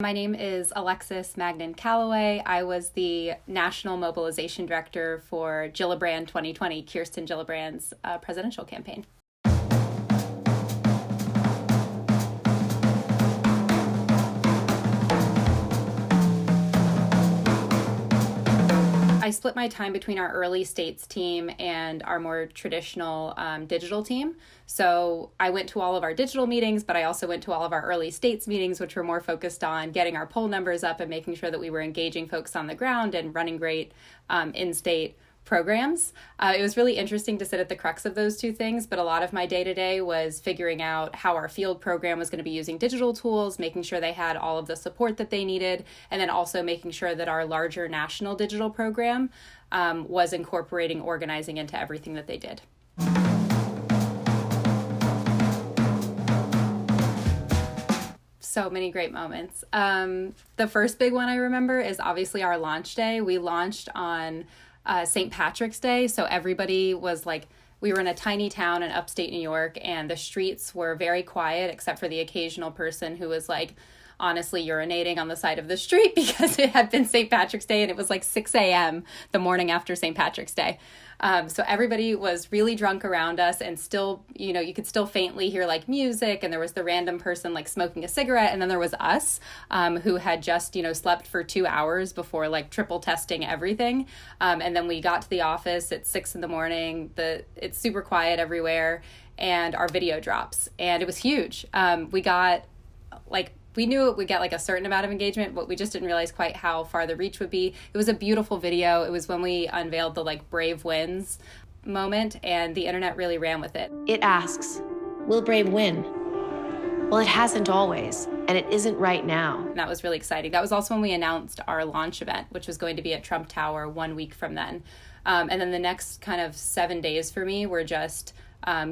My name is Alexis Magnan-Callaway. I was the National Mobilization Director for Gillibrand 2020, Kirsten Gillibrand's presidential campaign. I split my time between our early states team and our more traditional digital team. So I went to all of our digital meetings, but I also went to all of our early states meetings, which were more focused on getting our poll numbers up and making sure that we were engaging folks on the ground and running great in-state programs. It was really interesting to sit at the crux of those two things, but a lot of my day-to-day was figuring out how our field program was going to be using digital tools, making sure they had all of the support that they needed, and then also making sure that our larger national digital program was incorporating organizing into everything that they did. So many great moments. The first big one I remember is obviously our launch day. We launched on St. Patrick's Day, so everybody was like, we were in a tiny town in upstate New York, and the streets were very quiet except for the occasional person who was like honestly urinating on the side of the street because it had been St. Patrick's Day and it was like 6 a.m. the morning after St. Patrick's Day. So everybody was really drunk around us, and still, you could still faintly hear like music, and there was the random person like smoking a cigarette, and then there was us who had just, slept for 2 hours before like triple testing everything. And then we got to the office at 6 a.m. It's super quiet everywhere, and our video drops, and it was huge. We knew it would get like a certain amount of engagement, but we just didn't realize quite how far the reach would be. It was a beautiful video. It was when we unveiled the like Brave Wins moment, and the internet really ran with it. It asks, will Brave win? Well, it hasn't always, and it isn't right now. And that was really exciting. That was also when we announced our launch event, which was going to be at Trump Tower 1 week from then. And then the next kind of 7 days for me were just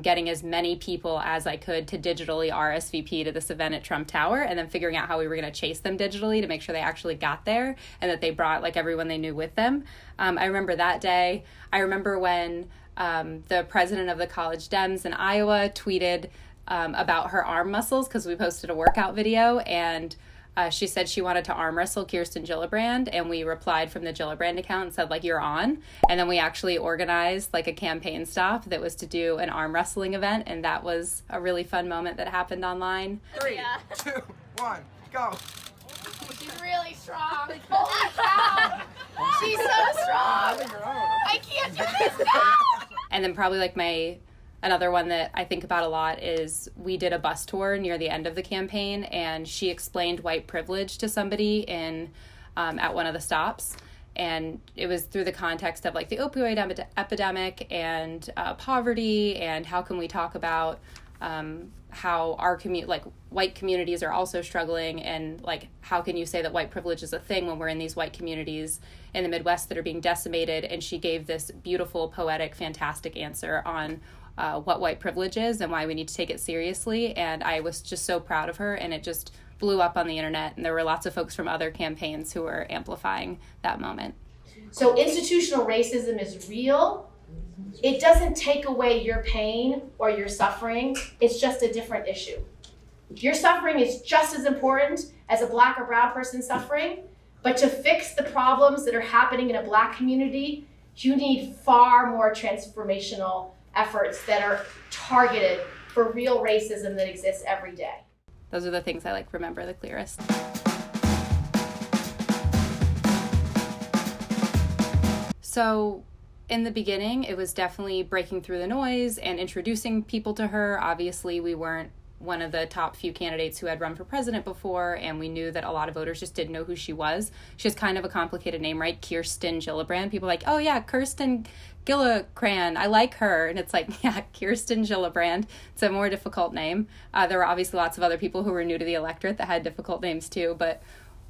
getting as many people as I could to digitally RSVP to this event at Trump Tower, and then figuring out how we were going to chase them digitally to make sure they actually got there and that they brought like everyone they knew with them. I remember that day. I remember when the president of the College Dems in Iowa tweeted about her arm muscles because we posted a workout video, and she said she wanted to arm wrestle Kirsten Gillibrand, and we replied from the Gillibrand account and said, like, you're on. And then we actually organized like a campaign stop that was to do an arm wrestling event, and that was a really fun moment that happened online. 3, 2, 1, go. She's really strong. Holy cow. She's so strong. I can't do this now. And then probably like another one that I think about a lot is we did a bus tour near the end of the campaign, and she explained white privilege to somebody at one of the stops. And it was through the context of like the opioid epidemic and poverty, and how can we talk about how our white communities are also struggling, and like how can you say that white privilege is a thing when we're in these white communities in the Midwest that are being decimated. And she gave this beautiful, poetic, fantastic answer on what white privilege is and why we need to take it seriously. And I was just so proud of her, and it just blew up on the internet, and there were lots of folks from other campaigns who were amplifying that moment. So institutional racism is real. It doesn't take away your pain or your suffering. It's just a different issue. Your suffering is just as important as a Black or brown person suffering, but to fix the problems that are happening in a Black community, you need far more transformational efforts that are targeted for real racism that exists every day. Those are the things I remember the clearest. So in the beginning, it was definitely breaking through the noise and introducing people to her. Obviously, we weren't one of the top few candidates who had run for president before, and we knew that a lot of voters just didn't know who she was. She has kind of a complicated name, right? Kirsten Gillibrand. People are like, oh yeah, Kirsten Gillibrand, I like her. And it's like, yeah, Kirsten Gillibrand. It's a more difficult name. There were obviously lots of other people who were new to the electorate that had difficult names too, but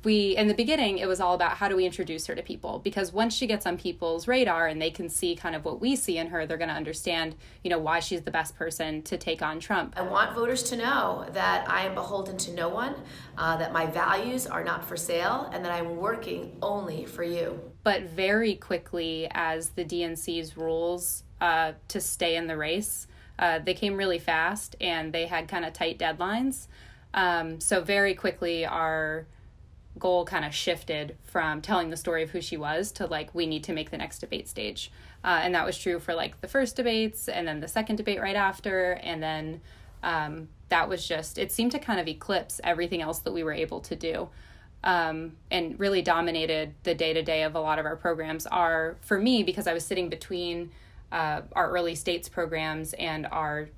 in the beginning, it was all about how do we introduce her to people, because once she gets on people's radar and they can see kind of what we see in her, they're going to understand, why she's the best person to take on Trump. I want voters to know that I am beholden to no one, that my values are not for sale, and that I'm working only for you. But very quickly, as the DNC's rules to stay in the race, they came really fast, and they had kind of tight deadlines. So very quickly, our goal kind of shifted from telling the story of who she was to like, we need to make the next debate stage. And that was true for like the first debates and then the second debate right after. And then that was just, it seemed to kind of eclipse everything else that we were able to do. And really dominated the day-to-day of a lot of our programs. For me, because I was sitting between our early states programs and our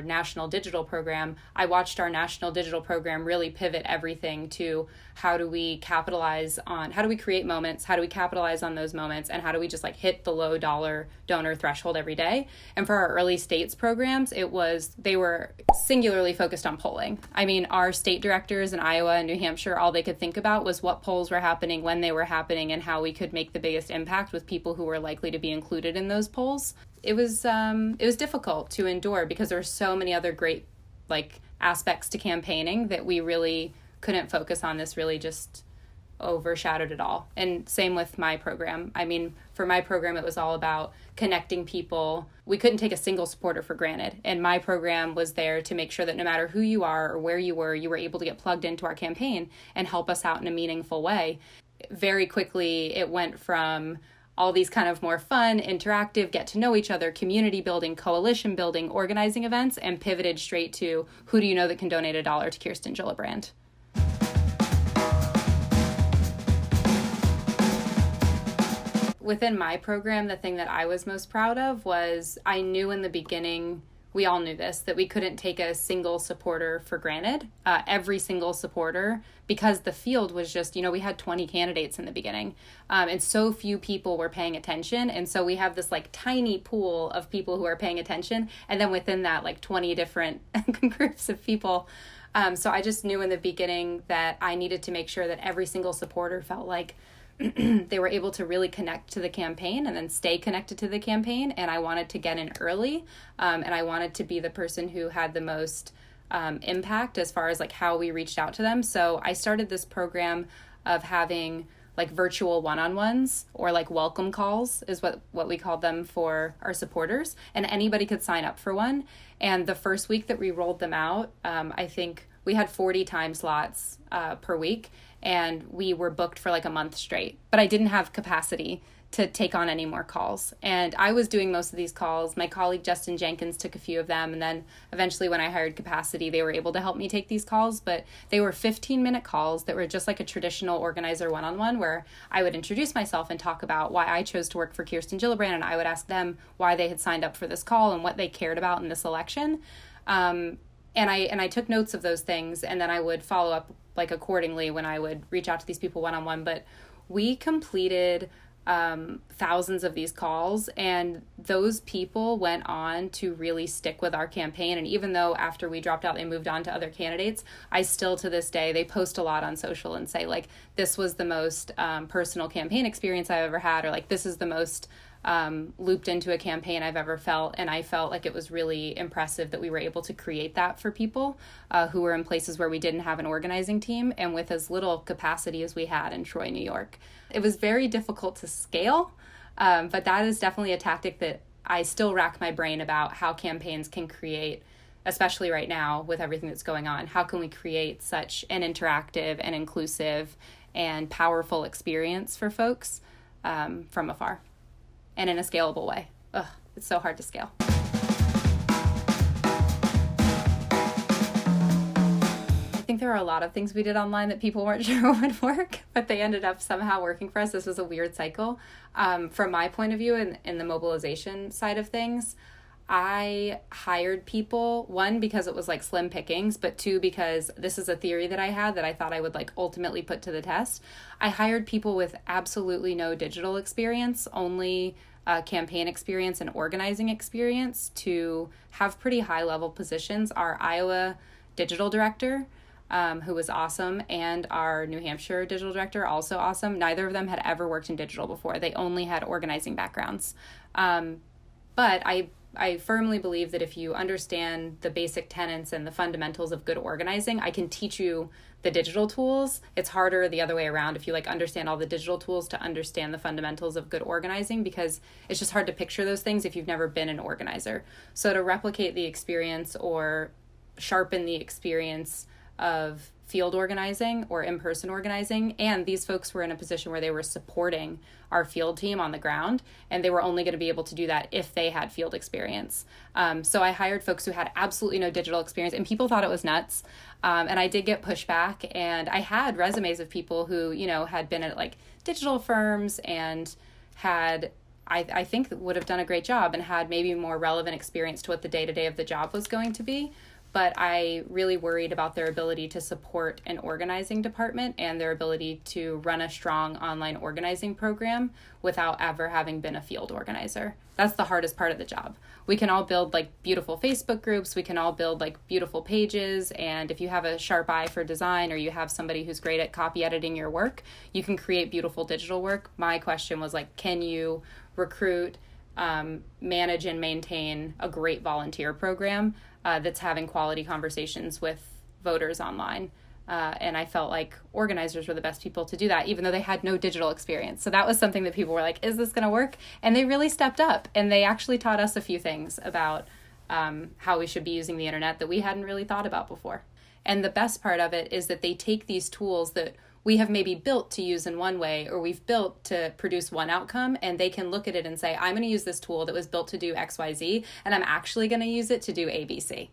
national digital program, I watched our national digital program really pivot everything to how do we create moments, how do we capitalize on those moments, and how do we just like hit the low dollar donor threshold every day. And for our early states programs, they were singularly focused on polling. I mean, our state directors in Iowa and New Hampshire, all they could think about was what polls were happening, when they were happening, and how we could make the biggest impact with people who were likely to be included in those polls. It was difficult to endure because there were so many other great like aspects to campaigning that we really couldn't focus on. This really just overshadowed it all. And same with my program. I mean, for my program, it was all about connecting people. We couldn't take a single supporter for granted. And my program was there to make sure that no matter who you are or where you were able to get plugged into our campaign and help us out in a meaningful way. Very quickly, it went from all these kind of more fun, interactive, get to know each other, community building, coalition building, organizing events, and pivoted straight to who do you know that can donate $1 to Kirsten Gillibrand. Within my program, the thing that I was most proud of was I knew in the beginning, we all knew this, that we couldn't take a single supporter for granted. Every single supporter, because the field was just, we had 20 candidates in the beginning, and so few people were paying attention. And so we have this like tiny pool of people who are paying attention. And then within that, like 20 different groups of people. So I just knew in the beginning that I needed to make sure that every single supporter felt like they were able to really connect to the campaign and then stay connected to the campaign. And I wanted to get in early, and I wanted to be the person who had the most impact as far as like how we reached out to them. So I started this program of having like virtual one-on-ones or like welcome calls is what we called them for our supporters, and anybody could sign up for one. And the first week that we rolled them out, I think we had 40 time slots per week, and we were booked for like a month straight, but I didn't have capacity to take on any more calls. And I was doing most of these calls. My colleague Justin Jenkins took a few of them, and then eventually when I hired capacity, they were able to help me take these calls. But they were 15-minute calls that were just like a traditional organizer one-on-one, where I would introduce myself and talk about why I chose to work for Kirsten Gillibrand, and I would ask them why they had signed up for this call and what they cared about in this election. And I took notes of those things, and then I would follow up like accordingly when I would reach out to these people one-on-one. But we completed thousands of these calls, and those people went on to really stick with our campaign. And even though after we dropped out, they moved on to other candidates, I still to this day, they post a lot on social and say like, this was the most personal campaign experience I've ever had, or like, this is the most looped into a campaign I've ever felt. And I felt like it was really impressive that we were able to create that for people who were in places where we didn't have an organizing team and with as little capacity as we had in Troy, New York. It was very difficult to scale, but that is definitely a tactic that I still rack my brain about how campaigns can create, especially right now with everything that's going on. How can we create such an interactive and inclusive and powerful experience for folks from afar? And in a scalable way. Ugh, it's so hard to scale. I think there are a lot of things we did online that people weren't sure would work, but they ended up somehow working for us. This was a weird cycle. From my point of view in the mobilization side of things, I hired people, one, because it was like slim pickings, but two, because this is a theory that I had that I thought I would like ultimately put to the test. I hired people with absolutely no digital experience, only campaign experience and organizing experience to have pretty high level positions. Our Iowa digital director, who was awesome, and our New Hampshire digital director, also awesome. Neither of them had ever worked in digital before. They only had organizing backgrounds. But I firmly believe that if you understand the basic tenets and the fundamentals of good organizing, I can teach you the digital tools. It's harder the other way around if you like understand all the digital tools to understand the fundamentals of good organizing, because it's just hard to picture those things if you've never been an organizer. So to replicate the experience or sharpen the experience of field organizing or in-person organizing, and these folks were in a position where they were supporting our field team on the ground, and they were only going to be able to do that if they had field experience. So I hired folks who had absolutely no digital experience, and people thought it was nuts. And I did get pushback, and I had resumes of people who, had been at like digital firms and had, I think would have done a great job and had maybe more relevant experience to what the day-to-day of the job was going to be. But I really worried about their ability to support an organizing department and their ability to run a strong online organizing program without ever having been a field organizer. That's the hardest part of the job. We can all build like beautiful Facebook groups, we can all build like beautiful pages, and if you have a sharp eye for design or you have somebody who's great at copy editing your work, you can create beautiful digital work. My question was like, can you recruit, manage and maintain a great volunteer program that's having quality conversations with voters online? And I felt like organizers were the best people to do that, even though they had no digital experience. So that was something that people were like, is this going to work? And they really stepped up, and they actually taught us a few things about how we should be using the internet that we hadn't really thought about before. And the best part of it is that they take these tools that we have maybe built to use in one way, or we've built to produce one outcome, and they can look at it and say, I'm going to use this tool that was built to do XYZ, and I'm actually going to use it to do ABC.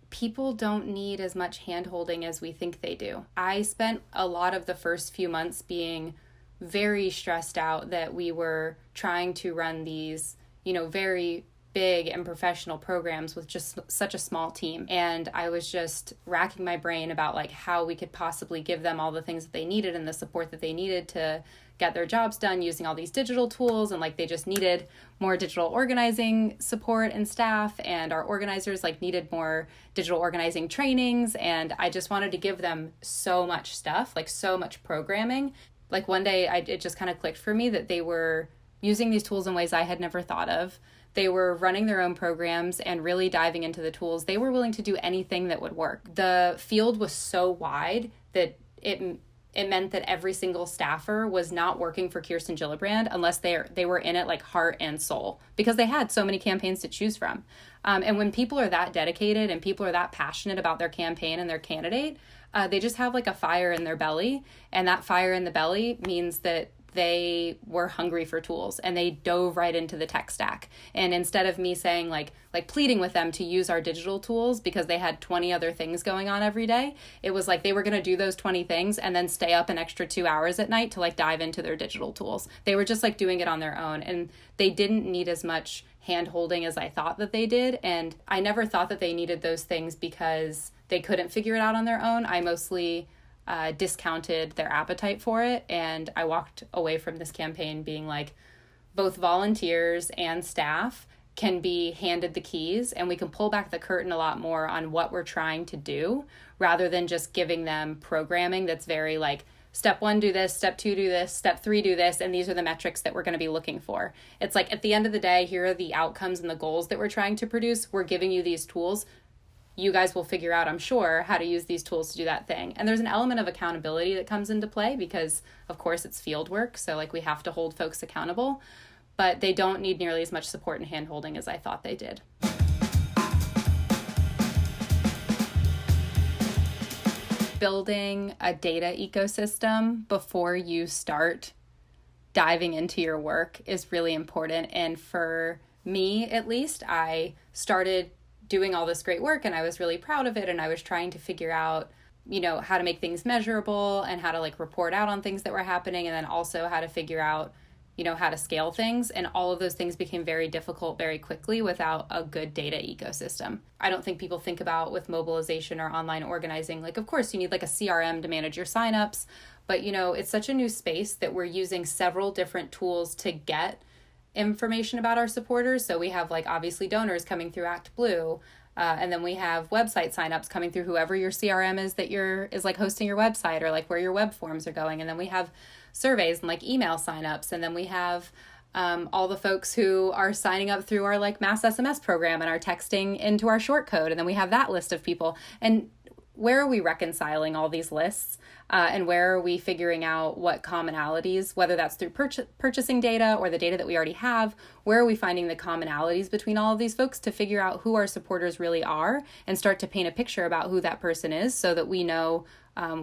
People don't need as much hand-holding as we think they do. I spent a lot of the first few months being very stressed out that we were trying to run these, very big and professional programs with just such a small team. And I was just racking my brain about like how we could possibly give them all the things that they needed and the support that they needed to get their jobs done using all these digital tools. And like they just needed more digital organizing support and staff, and our organizers like needed more digital organizing trainings. And I just wanted to give them so much stuff, like so much programming. Like one day it just kind of clicked for me that they were using these tools in ways I had never thought of. They were running their own programs and really diving into the tools. They were willing to do anything that would work. The field was so wide that it meant that every single staffer was not working for Kirsten Gillibrand unless they were in it like heart and soul, because they had so many campaigns to choose from. And when people are that dedicated and people are that passionate about their campaign and their candidate, they just have like a fire in their belly. And that fire in the belly means that they were hungry for tools, and they dove right into the tech stack. And instead of me saying like pleading with them to use our digital tools because they had 20 other things going on every day, it was like they were going to do those 20 things and then stay up an extra 2 hours at night to like dive into their digital tools. They were just like doing it on their own, and they didn't need as much hand holding as I thought that they did. And I never thought that they needed those things because they couldn't figure it out on their own. I mostly discounted their appetite for it, and I walked away from this campaign being like, both volunteers and staff can be handed the keys, and we can pull back the curtain a lot more on what we're trying to do, rather than just giving them programming that's very like, step 1, do this, step 2, do this, step 3, do this, and these are the metrics that we're going to be looking for. It's like, at the end of the day, here are the outcomes and the goals that we're trying to produce. We're giving you these tools. You guys will figure out, I'm sure, how to use these tools to do that thing. And there's an element of accountability that comes into play because, of course, it's field work. So like we have to hold folks accountable, but they don't need nearly as much support and hand-holding as I thought they did. Building a data ecosystem before you start diving into your work is really important. And for me, at least, I started doing all this great work and I was really proud of it, and I was trying to figure out, how to make things measurable and how to like report out on things that were happening, and then also how to figure out, how to scale things. And all of those things became very difficult very quickly without a good data ecosystem. I don't think people think about with mobilization or online organizing, like, of course you need like a CRM to manage your signups, but it's such a new space that we're using several different tools to get information about our supporters. So we have like obviously donors coming through ActBlue, and then we have website signups coming through whoever your CRM is that is like hosting your website, or like where your web forms are going. And then we have surveys and like email signups, and then we have all the folks who are signing up through our like mass SMS program and are texting into our short code, and then we have that list of people. And where are we reconciling all these lists? And where are we figuring out what commonalities, whether that's through purchasing data or the data that we already have, where are we finding the commonalities between all of these folks to figure out who our supporters really are and start to paint a picture about who that person is so that we know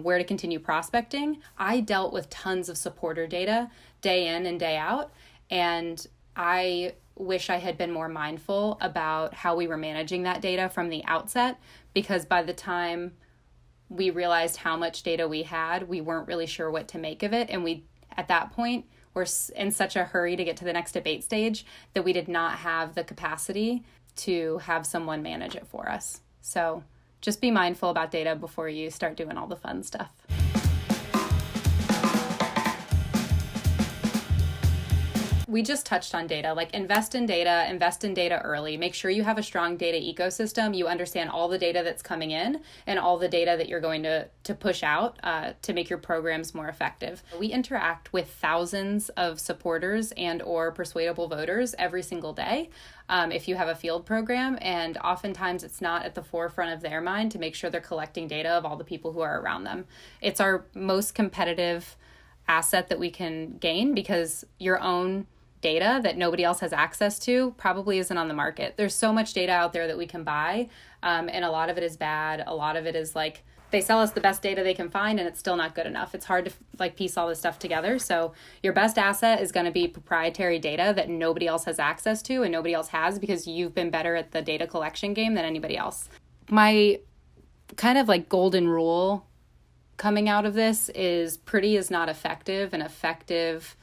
where to continue prospecting. I dealt with tons of supporter data day in and day out, and I wish I had been more mindful about how we were managing that data from the outset, because by the time we realized how much data we had, we weren't really sure what to make of it. And we, at that point, were in such a hurry to get to the next debate stage that we did not have the capacity to have someone manage it for us. So just be mindful about data before you start doing all the fun stuff. We just touched on data, like invest in data early. Make sure you have a strong data ecosystem. You understand all the data that's coming in and all the data that you're going to push out to make your programs more effective. We interact with thousands of supporters and or persuadable voters every single day if you have a field program, and oftentimes it's not at the forefront of their mind to make sure they're collecting data of all the people who are around them. It's our most competitive asset that we can gain, because your own data that nobody else has access to probably isn't on the market. There's so much data out there that we can buy, and a lot of it is bad. A lot of it is like they sell us the best data they can find and it's still not good enough. It's hard to like piece all this stuff together. So your best asset is going to be proprietary data that nobody else has access to and nobody else has, because you've been better at the data collection game than anybody else. My kind of like golden rule coming out of this is pretty is not effective, and effective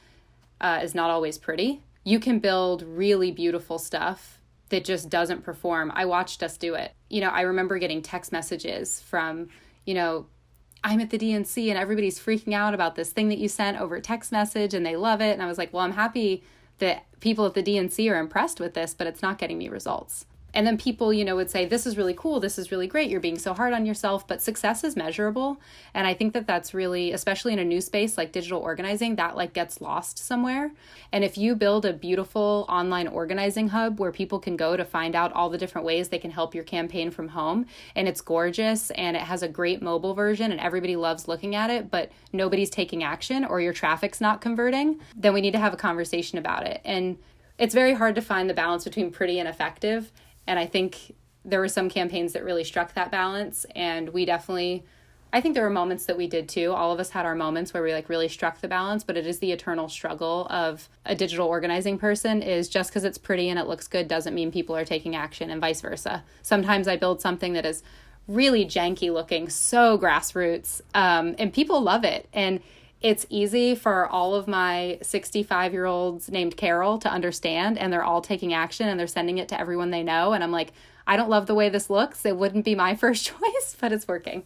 is not always pretty. You can build really beautiful stuff that just doesn't perform. I watched us do it. I remember getting text messages from, I'm at the DNC and everybody's freaking out about this thing that you sent over text message and they love it. And I was like, well, I'm happy that people at the DNC are impressed with this, but it's not getting me results. And then people, would say, this is really cool. This is really great. You're being so hard on yourself, but success is measurable. And I think that that's really, especially in a new space like digital organizing, that like gets lost somewhere. And if you build a beautiful online organizing hub where people can go to find out all the different ways they can help your campaign from home, and it's gorgeous and it has a great mobile version and everybody loves looking at it, but nobody's taking action or your traffic's not converting, then we need to have a conversation about it. And it's very hard to find the balance between pretty and effective. And I think there were some campaigns that really struck that balance. And we definitely, I think there were moments that we did too. All of us had our moments where we like really struck the balance, but it is the eternal struggle of a digital organizing person is just because it's pretty and it looks good doesn't mean people are taking action, and vice versa. Sometimes I build something that is really janky looking, so grassroots, and people love it. And it's easy for all of my 65-year-olds named Carol to understand, and they're all taking action and they're sending it to everyone they know. And I'm like, I don't love the way this looks. It wouldn't be my first choice, but it's working.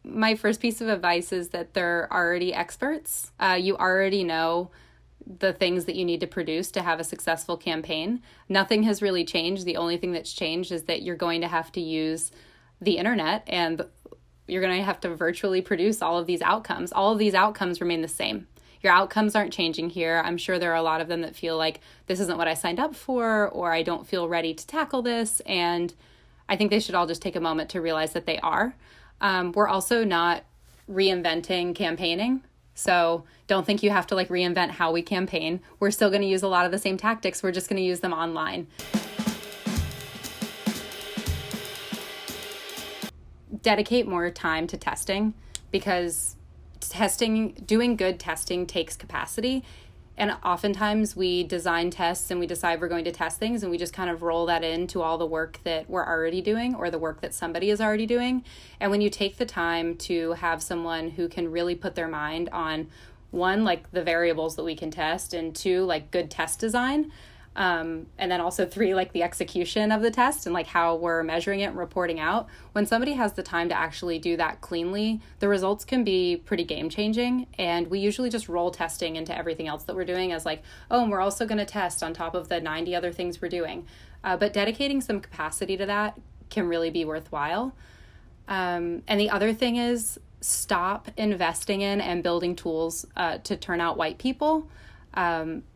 My first piece of advice is that they're already experts. You already know the things that you need to produce to have a successful campaign. Nothing has really changed. The only thing that's changed is that you're going to have to use the internet and you're going to have to virtually produce all of these outcomes. All of these outcomes remain the same. Your outcomes aren't changing here. I'm sure there are a lot of them that feel like this isn't what I signed up for, or I don't feel ready to tackle this. And I think they should all just take a moment to realize that they are. We're also not reinventing campaigning. So don't think you have to like reinvent how we campaign. We're still going to use a lot of the same tactics. We're just going to use them online. Dedicate more time to testing, because doing good testing takes capacity. And oftentimes we design tests and we decide we're going to test things and we just kind of roll that into all the work that we're already doing or the work that somebody is already doing. And when you take the time to have someone who can really put their mind on, one, like the variables that we can test, and two, like good test design, and then also three, like the execution of the test and like how we're measuring it and reporting out. When somebody has the time to actually do that cleanly, the results can be pretty game changing. And we usually just roll testing into everything else that we're doing as like, oh, and we're also going to test on top of the 90 other things we're doing. But dedicating some capacity to that can really be worthwhile. And the other thing is stop investing in and building tools to turn out white people.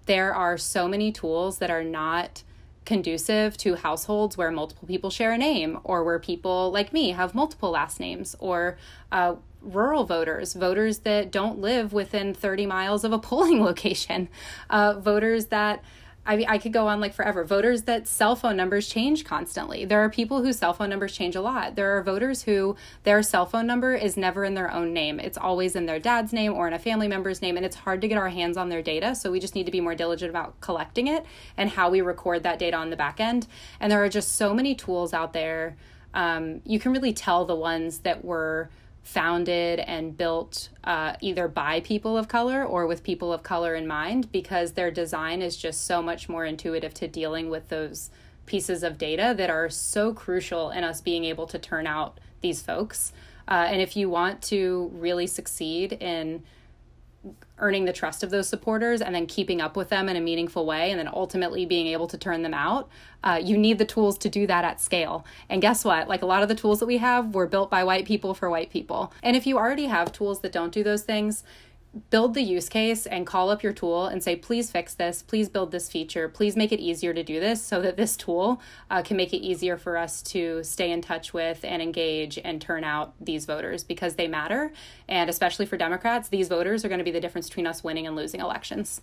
There are so many tools that are not conducive to households where multiple people share a name, or where people like me have multiple last names, or rural voters that don't live within 30 miles of a polling location, voters that, I could go on like forever, voters that cell phone numbers change constantly. There are people whose cell phone numbers change a lot. There are voters who their cell phone number is never in their own name. It's always in their dad's name or in a family member's name, and it's hard to get our hands on their data. So we just need to be more diligent about collecting it and how we record that data on the back end. And there are just so many tools out there. You can really tell the ones that were founded and built either by people of color or with people of color in mind, because their design is just so much more intuitive to dealing with those pieces of data that are so crucial in us being able to turn out these folks. And if you want to really succeed in earning the trust of those supporters and then keeping up with them in a meaningful way and then ultimately being able to turn them out, you need the tools to do that at scale. And guess what? Like, a lot of the tools that we have were built by white people for white people. And if you already have tools that don't do those things, build the use case and call up your tool and say, please fix this, please build this feature, please make it easier to do this, so that this tool can make it easier for us to stay in touch with and engage and turn out these voters, because they matter. And especially for Democrats, these voters are going to be the difference between us winning and losing elections.